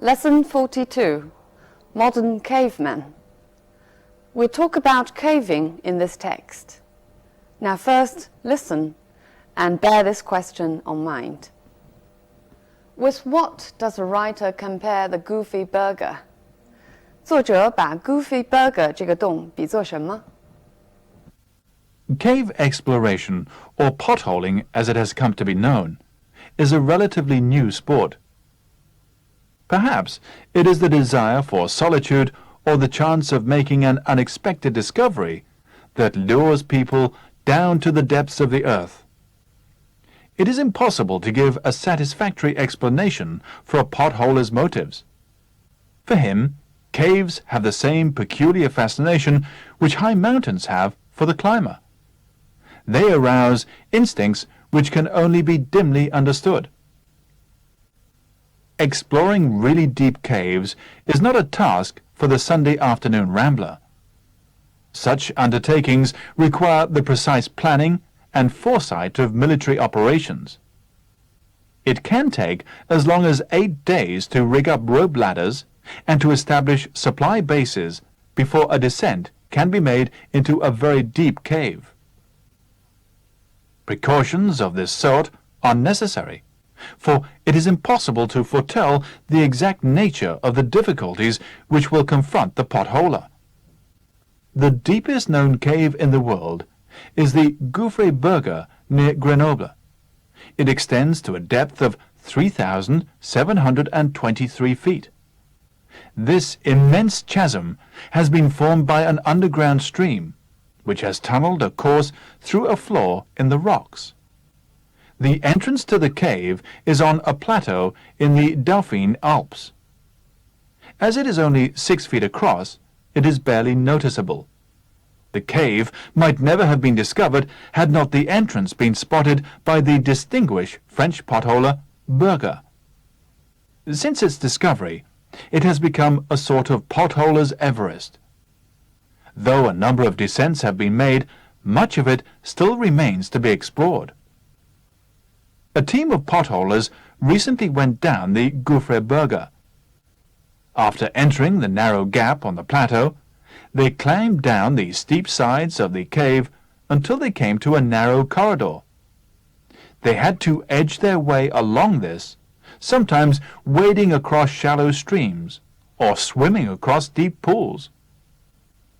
Lesson 42, Modern Caveman. We'll talk about caving in this text. Now first, listen and bear this question on mind. With what does the writer compare the Goofy Burger? 作者把 Goofy Burger 这个洞比作什么？ Cave exploration, or potholing as it has come to be known, is a relatively new sport. Perhaps it is the desire for solitude or the chance of making an unexpected discovery that lures people down to the depths of the earth. It is impossible to give a satisfactory explanation for a potholer's motives. For him, caves have the same peculiar fascination which high mountains have for the climber. They arouse instincts which can only be dimly understood. Exploring really deep caves is not a task for the Sunday afternoon rambler. Such undertakings require the precise planning and foresight of military operations. It can take as long as 8 days to rig up rope ladders and to establish supply bases before a descent can be made into a very deep cave. Precautions of this sort are necessary, for it is impossible to foretell the exact nature of the difficulties which will confront the potholer. The deepest known cave in the world is the Goofy Burger near Grenoble. It extends to a depth of 3,723 feet. This immense chasm has been formed by an underground stream, which has tunneled a course through a floor in the rocks. The entrance to the cave is on a plateau in the Dauphine Alps. As it is only 6 feet across, it is barely noticeable. The cave might never have been discovered had not the entrance been spotted by the distinguished French potholer Burger. Since its discovery, it has become a sort of potholer's Everest. Though a number of descents have been made, much of it still remains to be explored. A team of potholers recently went down the Goofy Burger. After entering the narrow gap on the plateau, they climbed down the steep sides of the cave until they came to a narrow corridor. They had to edge their way along this, sometimes wading across shallow streams or swimming across deep pools.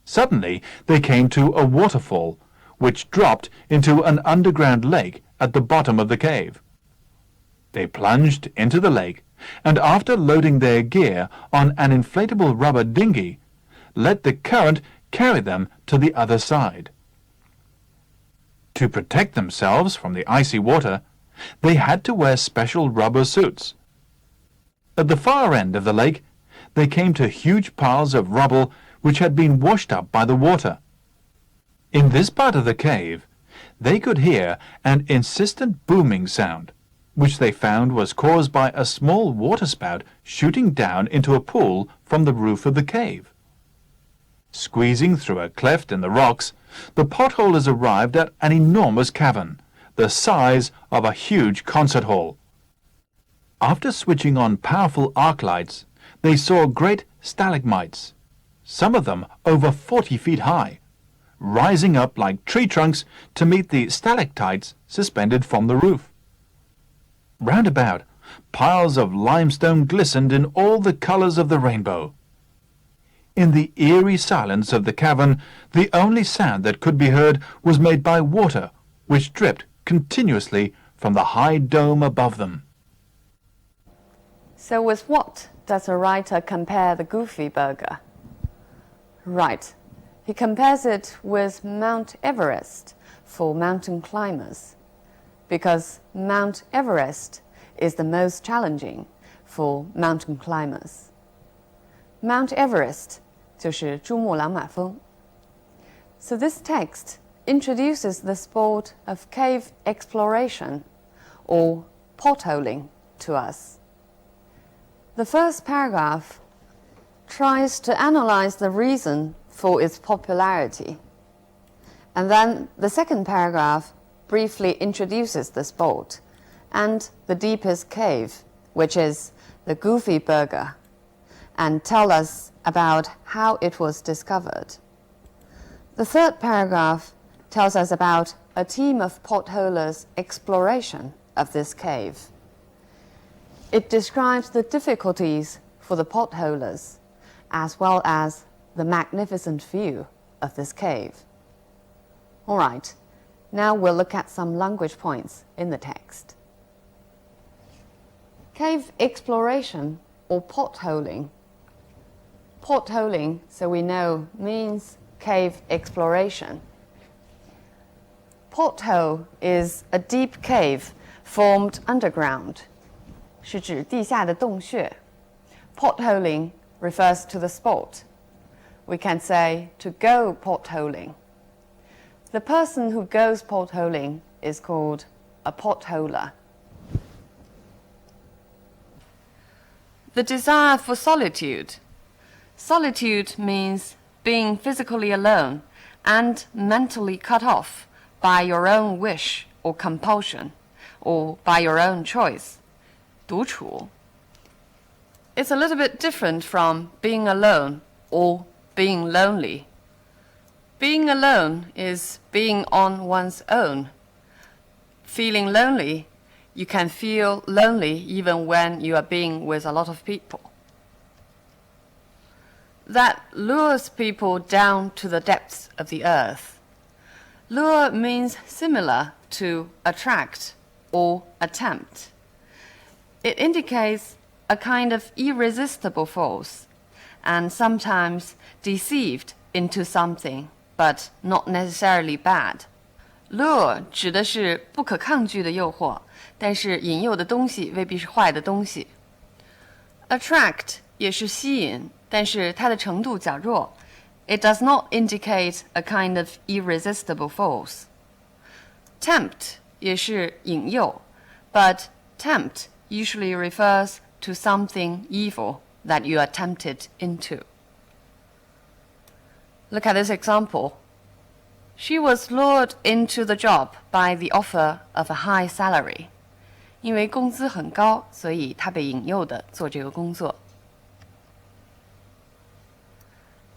Suddenly they came to a waterfall, which dropped into an underground lake at the bottom of the cave. They plunged into the lake, and after loading their gear on an inflatable rubber dinghy, let the current carry them to the other side. To protect themselves from the icy water, they had to wear special rubber suits. At the far end of the lake, they came to huge piles of rubble which had been washed up by the water. In this part of the cave, they could hear an insistent booming sound, which they found was caused by a small waterspout shooting down into a pool from the roof of the cave. Squeezing through a cleft in the rocks, the potholers arrived at an enormous cavern, the size of a huge concert hall. After switching on powerful arc lights, they saw great stalagmites, some of them over 40 feet high, rising up like tree trunks to meet the stalactites suspended from the roof. Round about, piles of limestone glistened in all the colors of the rainbow. In the eerie silence of the cavern, the only sound that could be heard was made by water, which dripped continuously from the high dome above them. So with what does the writer compare the Goofy Burger? Right, he compares it with Mount Everest for mountain climbers, because Mount Everest is the most challenging for mountain climbers. Mount Everest 就是珠穆朗玛峰. So this text introduces the sport of cave exploration, or potholing, to us. The first paragraph tries to analyze the reason for its popularity, and then the second paragraph briefly introduces the sport and the deepest cave, which is the Goofy Burger and tell us about how it was discovered. The third paragraph tells us about a team of potholers' exploration of this cave. It describes the difficulties for the potholers, as well as the magnificent view of this cave. All right, now we'll look at some language points in the text. Cave exploration or potholing. Potholing, so we know, means cave exploration. Pothole is a deep cave formed underground. 是指地下的洞穴. Potholing refers to the sport. We can say to go potholing. The person who goes potholing is called a potholer. The desire for solitude. Solitude means being physically alone and mentally cut off by your own wish or compulsion, or by your own choice. 独处. It's a little bit different from being alone or being lonely. Being alone is being on one's own. Feeling lonely, you can feel lonely even when you are being with a lot of people. That lures people down to the depths of the earth. Lure means similar to attract or attempt. It indicates a kind of irresistible force, and sometimes deceived into something, but not necessarily bad. Lure 指的是不可抗拒的诱惑，但是引诱的东西未必是坏的东西。Attract 也是吸引，但是它的程度较弱。It does not indicate a kind of irresistible force. Tempt 也是引诱， but tempt usually refers to something evil that you are tempted into. Look at this example. She was lured into the job by the offer of a high salary. 因为工资很高，所以她被引诱的做这个工作。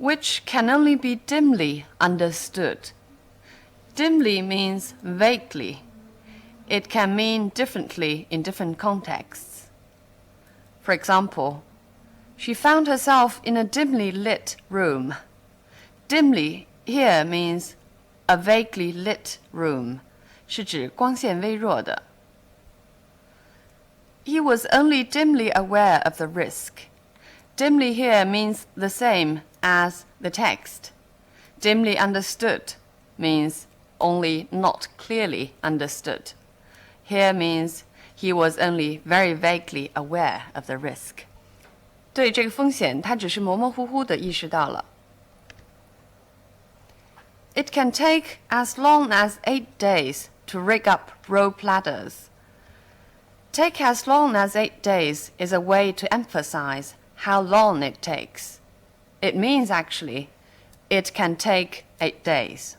Which can only be dimly understood. Dimly means vaguely. It can mean differently in different contexts. For example, she found herself in a dimly lit room. Dimly here means a vaguely lit room, 是指光线微弱的。He was only dimly aware of the risk. Dimly here means the same as the text. Dimly understood means only not clearly understood. Here means he was only very vaguely aware of the risk. 对这个风险，他只是模模糊糊地意识到了。It can take as long as 8 days to rig up rope ladders. Take as long as 8 days is a way to emphasize how long it takes. It means actually, it can take 8 days.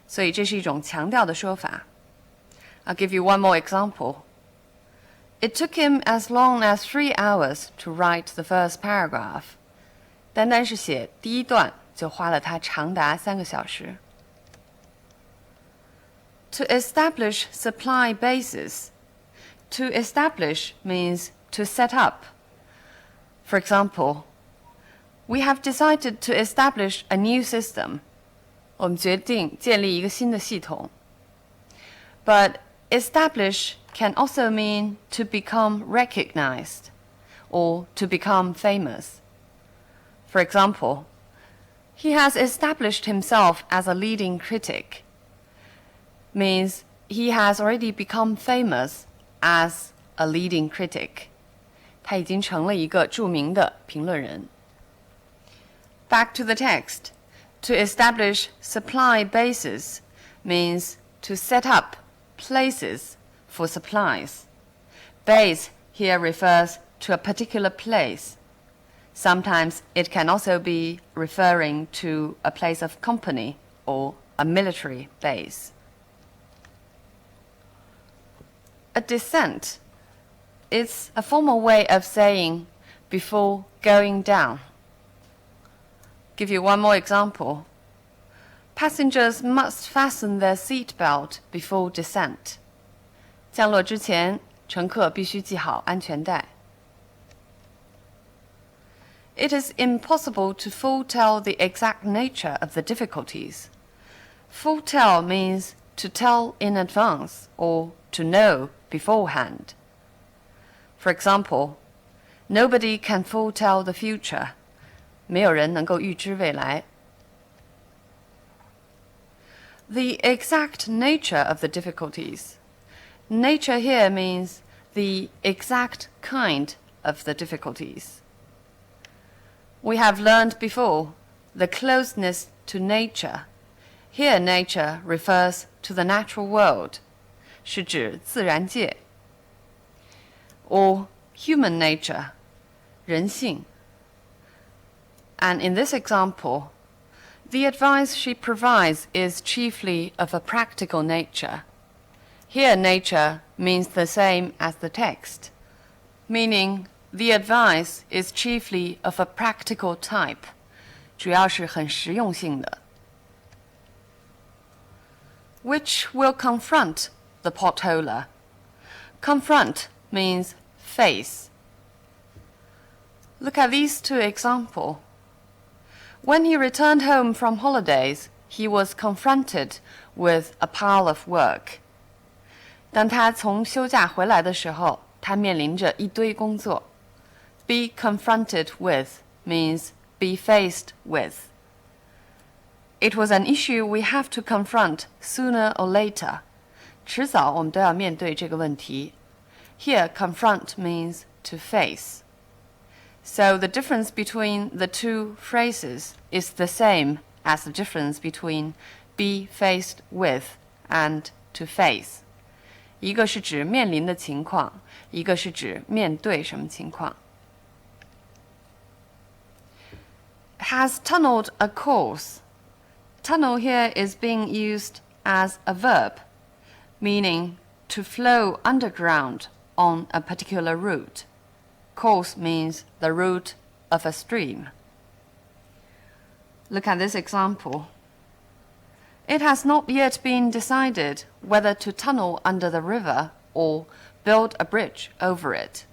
所以这是一种强调的说法。I'll give you one more example. It took him as long as 3 hours to write the first paragraph. 单单是写第一段就花了他长达3个小时。To establish supply bases. To establish means to set up. For example, we have decided to establish a new system. 我们决定建立一个新的系统。But establish can also mean to become recognized or to become famous. For example, he has established himself as a leading critic. Means he has already become famous as a leading critic. 他已经成了一个著名的评论人。Back to the text. To establish supply bases means to set up places for supplies. Base here refers to a particular place. Sometimes it can also be referring to a place of company or a military base. A descent is a formal way of saying before going down. Give you one more example. Passengers must fasten their seatbelt before descent. 降落之前，乘客必须系好安全带。It is impossible to foretell the exact nature of the difficulties. Foretell means to tell in advance or to know beforehand. For example, nobody can foretell the future. 没有人能够预知未来。The exact nature of the difficulties. Nature here means the exact kind of the difficulties. We have learned before the closeness to nature. Here nature refers to the natural world, 是指自然界。Or human nature, 人性。And in this example, the advice she provides is chiefly of a practical nature. Here nature means the same as the text, meaning the advice is chiefly of a practical type, 主要是很实用性的。Which will confront the potholer. Confront means face. Look at these two examples. When he returned home from holidays, he was confronted with a pile of work. 当他从休假回来的时候，他面临着一堆工作。Be confronted with means be faced with. It was an issue we have to confront sooner or later. 迟早我们都要面对这个问题。Here, confront means to face. So the difference between the two phrases is the same as the difference between be faced with and to face. 一个是指面临的情况，一个是指面对什么情况。Has tunneled a course. Tunnel here is being used as a verb, meaning to flow underground on a particular route. Course means the route of a stream. Look at this example. It has not yet been decided whether to tunnel under the river or build a bridge over it.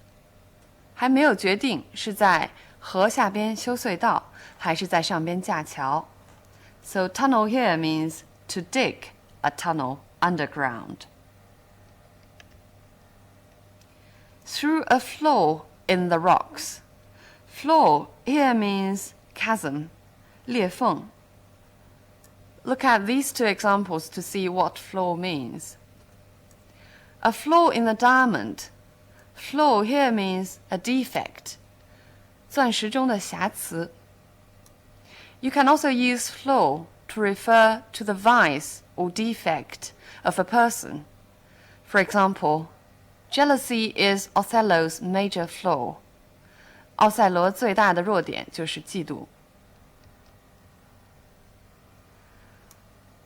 还没有决定是在河下边修隧道，还是在上边架桥。So tunnel here means to dig a tunnel underground. Through a flaw in the rocks. Flaw here means chasm, 裂缝。Look at these two examples to see what flaw means. A flaw in the diamond. Flaw here means a defect, 钻石中的瑕疵。You can also use flaw to refer to the vice or defect of a person. For example, jealousy is Othello's major flaw. 奥赛罗最大的弱点就是嫉妒。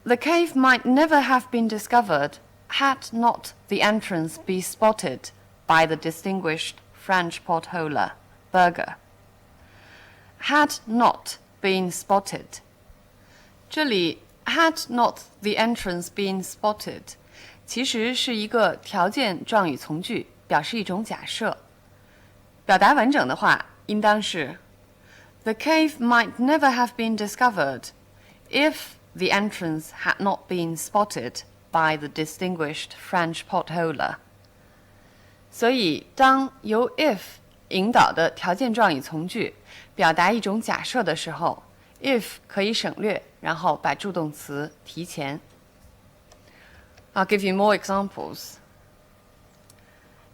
The cave might never have been discovered had not the entrance been spotted by the distinguished French potholder, Berger. Had not been spotted. 这里 had not the entrance been spotted 其实是一个条件状语从句，表示一种假设。表达完整的话，应当是 The cave might never have been discovered if the entrance had not been spotted by the distinguished French potholder. 所以，当由 if 引导的条件状语从句表达一种假设的时候 if 可以省略，然后把助动词提前。I'll give you more examples.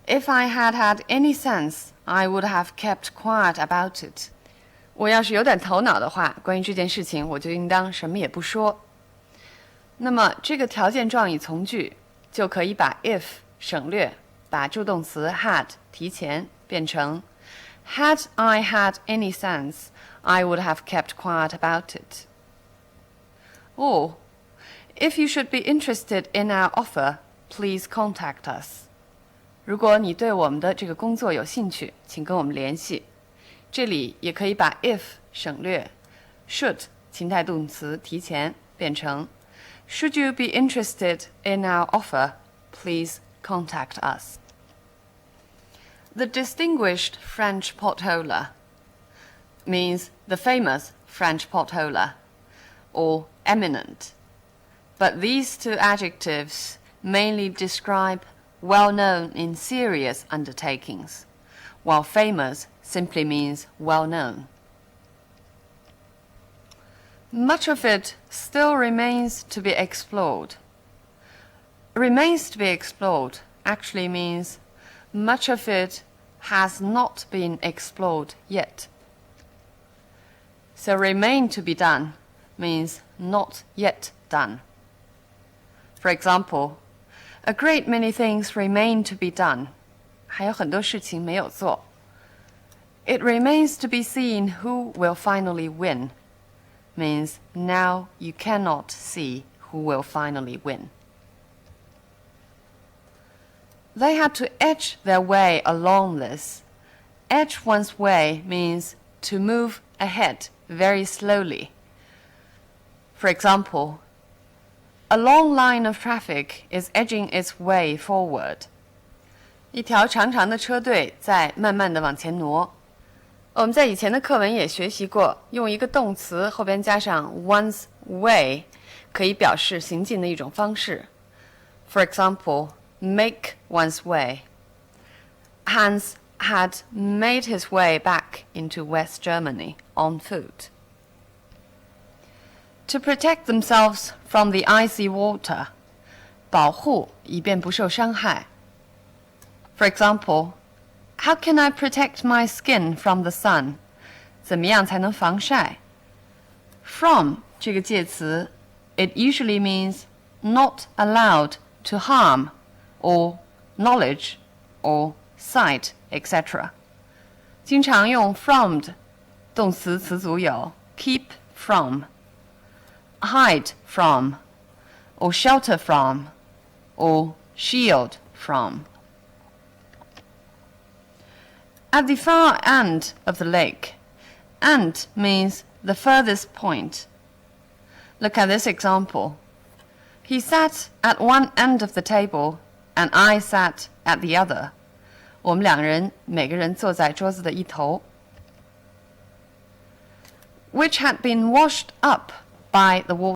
If I had had any sense, I would have kept quiet about it. 我要是有点头脑的话，关于这件事情，我就应当什么也不说。那么这个条件状语从句就可以把 if 省略，把助动词 had 提前，变成 Had I had any sense, I would have kept quiet about it. Or, if you should be interested in our offer, please contact us. 如果你对我们的这个工作有兴趣，请跟我们联系。这里也可以把 if 省略 ，should 情态动词提前变成 Should you be interested in our offer? Please contact us. The distinguished French potholder means the famous French potholder or eminent. But these two adjectives mainly describe well-known in serious undertakings, while famous simply means well-known. Much of it still remains to be explored. Remains to be explored actually means much of it has not been explored yet. So remain to be done means not yet done. For example, a great many things remain to be done. 还有很多事情没有做. It remains to be seen who will finally win. Means now you cannot see who will finally win. They had to edge their way along this. Edge one's way means to move ahead very slowly. For example, a long line of traffic is edging its way forward. 一条长长的车队在慢慢地往前挪。我们在以前的课文也学习过，用一个动词后边加上 one's way 可以表示行进的一种方式。For example, make one's way. Hans had made his way back into West Germany on foot. To protect themselves from the icy water. 保护以便不受伤害。For example, how can I protect my skin from the sun? 怎么样才能防晒 ？From 这个介词 it usually means not allowed to harm, or knowledge, or sight, etc. 经常用 from 的动词词组有 keep from, hide from, or shelter from, or shield from. At the far end of the lake, end means the furthest point. Look at this example. He sat at one end of the table, and I sat at the other. 我们两个人每个人坐在桌子的一头。Which had been washed up by the water.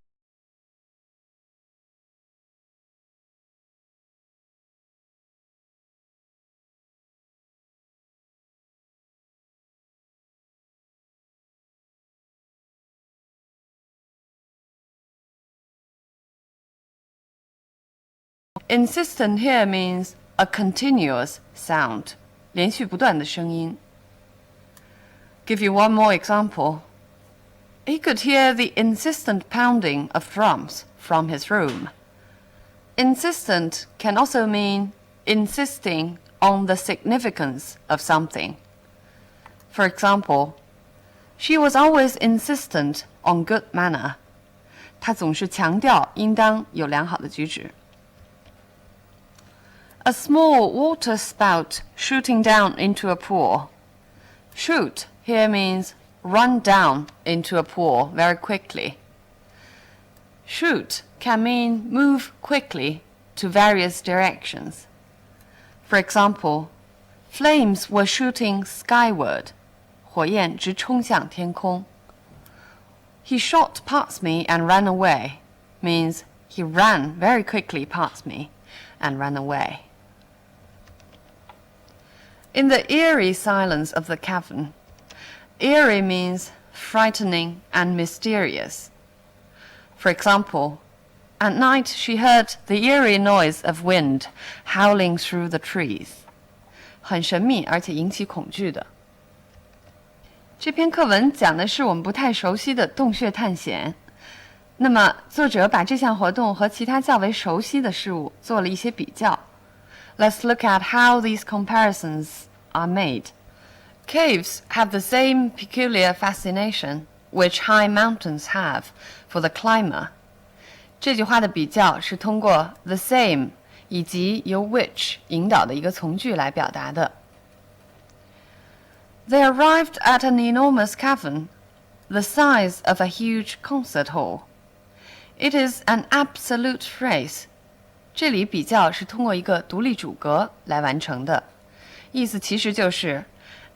Insistent here means a continuous sound, 连续不断的声音。Give you one more example. He could hear the insistent pounding of drums from his room. Insistent can also mean insisting on the significance of something. For example, she was always insistent on good manner. 她总是强调应当有良好的举止。A small water spout shooting down into a pool. Shoot here means run down into a pool very quickly. Shoot can mean move quickly to various directions. For example, flames were shooting skyward. 火焰直冲向天空。He shot past me and ran away means he ran very quickly past me and ran away. In the eerie silence of the cavern, eerie means frightening and mysterious. For example, at night she heard the eerie noise of wind howling through the trees. 很神秘而且引起恐惧的。这篇课文讲的是我们不太熟悉的洞穴探险。那么，作者把这项活动和其他较为熟悉的事物做了一些比较。Let's look at how these comparisons are made. Caves have the same peculiar fascination which high mountains have for the climber. 这句话的比较是通过 the same 以及由 which 引导的一个从句来表达的。They arrived at an enormous cavern, the size of a huge concert hall. It is an absolute phrase. 这里比较是通过一个独立主格来完成的，意思其实就是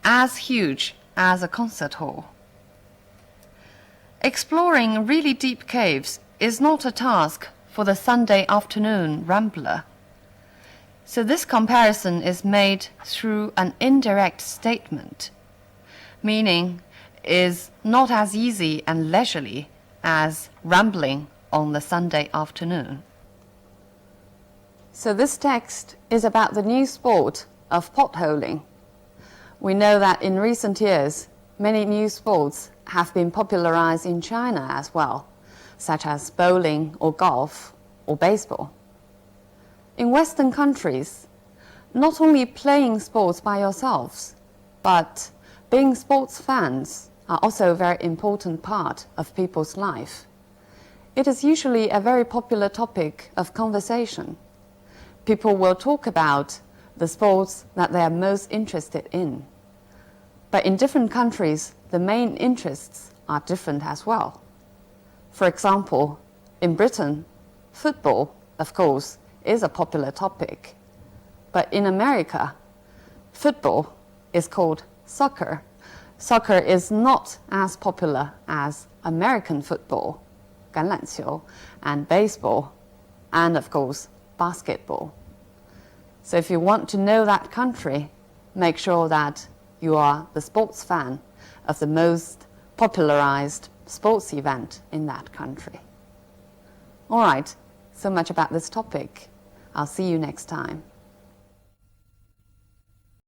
as huge as a concert hall. Exploring really deep caves is not a task for the Sunday afternoon rambler. So this comparison is made through an indirect statement, meaning is not as easy and leisurely as rambling on the Sunday afternoon. So this text is about the new sport of potholing. We know that in recent years, many new sports have been popularized in China as well, such as bowling or golf or baseball. In Western countries, not only playing sports by yourselves, but being sports fans are also a very important part of people's life. It is usually a very popular topic of conversation. People will talk about the sports that they are most interested in. But in different countries, the main interests are different as well. For example, in Britain, football, of course, is a popular topic. But in America, football is called soccer. Soccer is not as popular as American football, 橄榄球, and baseball, and of course, basketball. So if you want to know that country, make sure that you are the sports fan of the most popularized sports event in that country. All right, so much about this topic. I'll see you next time.